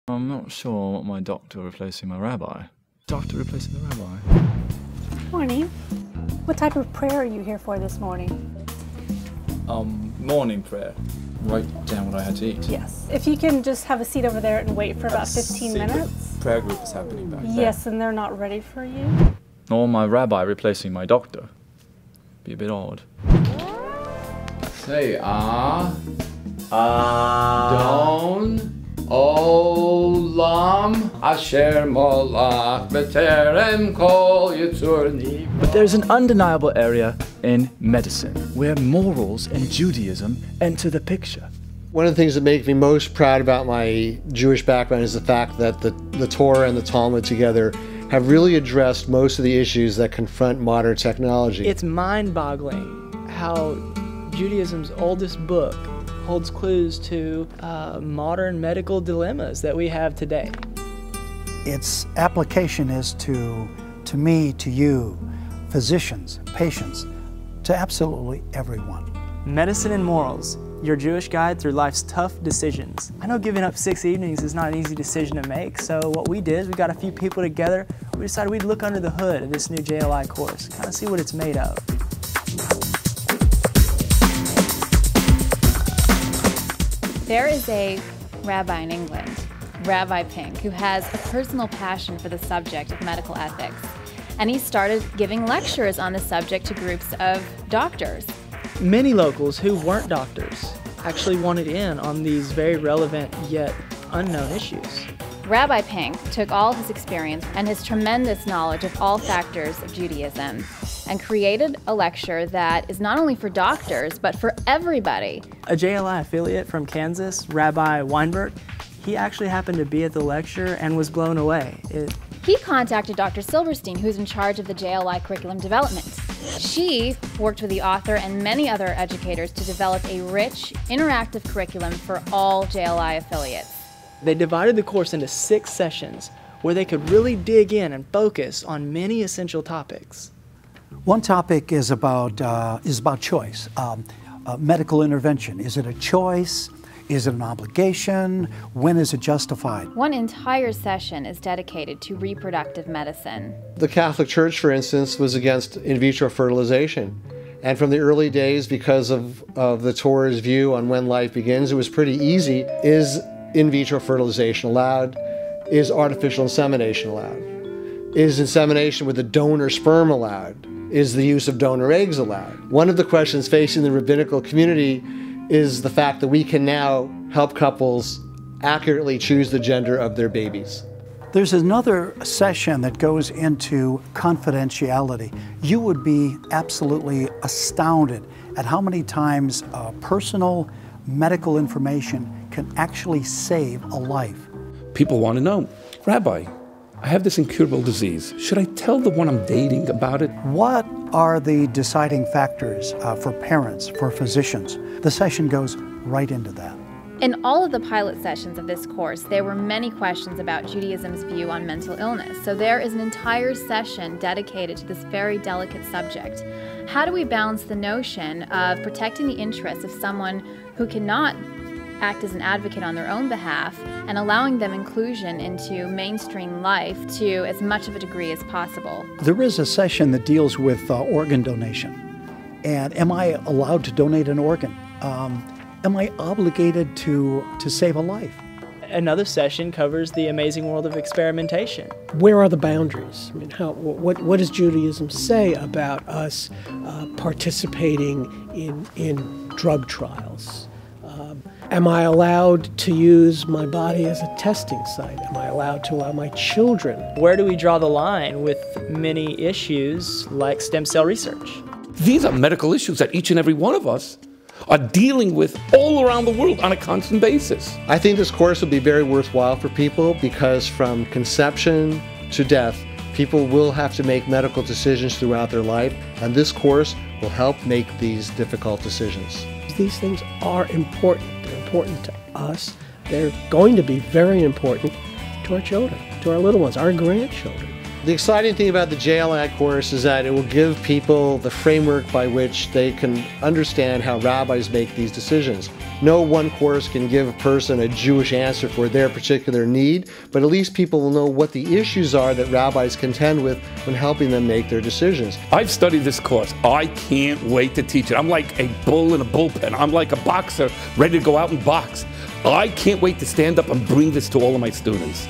I'm not sure what my doctor replacing my rabbi. Doctor replacing the rabbi. Morning. What type of prayer are you here for this morning? Morning prayer. Write down what I had to eat. Yes. If you can just have a seat over there and wait for about 15 minutes. The prayer group is happening back there. Yes, and they're not ready for you. Or my rabbi replacing my doctor. Be a bit odd. Say Don Olam Asher Molach B'terem Kol Yitzurni. But there's an undeniable area in medicine where morals and Judaism enter the picture. One of the things that makes me most proud about my Jewish background is the fact that the Torah and the Talmud together have really addressed most of the issues that confront modern technology. It's mind-boggling how Judaism's oldest book holds clues to modern medical dilemmas that we have today. Its application is to me, to you, physicians, patients, to absolutely everyone. Medicine and Morals, your Jewish guide through life's tough decisions. I know giving up 6 evenings is not an easy decision to make, so what we did is we got a few people together, we decided we'd look under the hood of this new JLI course, kind of see what it's made of. There is a rabbi in England, Rabbi Pink, who has a personal passion for the subject of medical ethics. And he started giving lectures on the subject to groups of doctors. Many locals who weren't doctors actually wanted in on these very relevant yet unknown issues. Rabbi Pink took all his experience and his tremendous knowledge of all factors of Judaism and created a lecture that is not only for doctors, but for everybody. A JLI affiliate from Kansas, Rabbi Weinberg, he actually happened to be at the lecture and was blown away. He contacted Dr. Silverstein, who's in charge of the JLI curriculum development. She worked with the author and many other educators to develop a rich, interactive curriculum for all JLI affiliates. They divided the course into 6 sessions where they could really dig in and focus on many essential topics. One topic is about choice, medical intervention. Is it a choice? Is it an obligation? When is it justified? One entire session is dedicated to reproductive medicine. The Catholic Church, for instance, was against in vitro fertilization. And from the early days, because of the Torah's view on when life begins, it was pretty easy. Is in vitro fertilization allowed? Is artificial insemination allowed? Is insemination with a donor sperm allowed? Is the use of donor eggs allowed? One of the questions facing the rabbinical community is the fact that we can now help couples accurately choose the gender of their babies. There's another session that goes into confidentiality. You would be absolutely astounded at how many times personal medical information can actually save a life. People want to know, Rabbi, I have this incurable disease. Should I tell the one I'm dating about it? What are the deciding factors for parents, for physicians? The session goes right into that. In all of the pilot sessions of this course, there were many questions about Judaism's view on mental illness. So there is an entire session dedicated to this very delicate subject. How do we balance the notion of protecting the interests of someone who cannot act as an advocate on their own behalf and allowing them inclusion into mainstream life to as much of a degree as possible? There is a session that deals with organ donation. And am I allowed to donate an organ? Am I obligated to save a life? Another session covers the amazing world of experimentation. Where are the boundaries? I mean, what does Judaism say about us participating in drug trials? Am I allowed to use my body as a testing site? Am I allowed to allow my children? Where do we draw the line with many issues like stem cell research? These are medical issues that each and every one of us are dealing with all around the world on a constant basis. I think this course will be very worthwhile for people because from conception to death, people will have to make medical decisions throughout their life, and this course will help make these difficult decisions. These things are important. They're important to us. They're going to be very important to our children, to our little ones, our grandchildren. The exciting thing about the JLI course is that it will give people the framework by which they can understand how rabbis make these decisions. No one course can give a person a Jewish answer for their particular need, but at least people will know what the issues are that rabbis contend with when helping them make their decisions. I've studied this course. I can't wait to teach it. I'm like a bull in a bullpen. I'm like a boxer ready to go out and box. I can't wait to stand up and bring this to all of my students.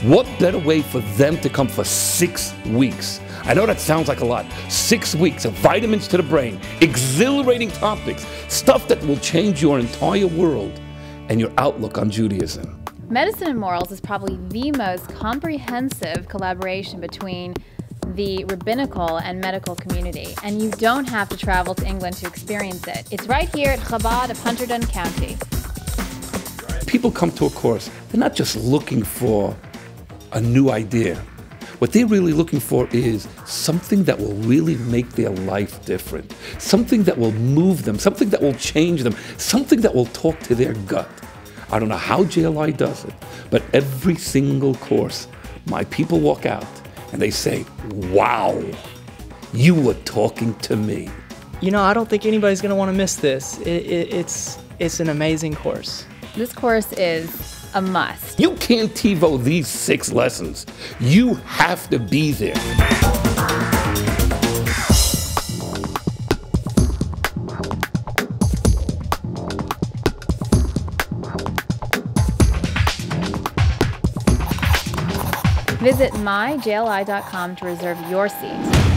What better way for them to come for 6 weeks? I know that sounds like a lot. 6 weeks of vitamins to the brain, exhilarating topics, stuff that will change your entire world and your outlook on Judaism. Medicine and Morals is probably the most comprehensive collaboration between the rabbinical and medical community, and you don't have to travel to England to experience it. It's right here at Chabad of Hunterdon County. People come to a course, they're not just looking for a new idea. What they're really looking for is something that will really make their life different, something that will move them, something that will change them, something that will talk to their gut. I don't know how JLI does it, but every single course, my people walk out and they say, wow, you were talking to me. You know, I don't think anybody's going to want to miss this. It's an amazing course. This course is a must. You can't TiVo these 6 lessons. You have to be there. Visit myjli.com to reserve your seat.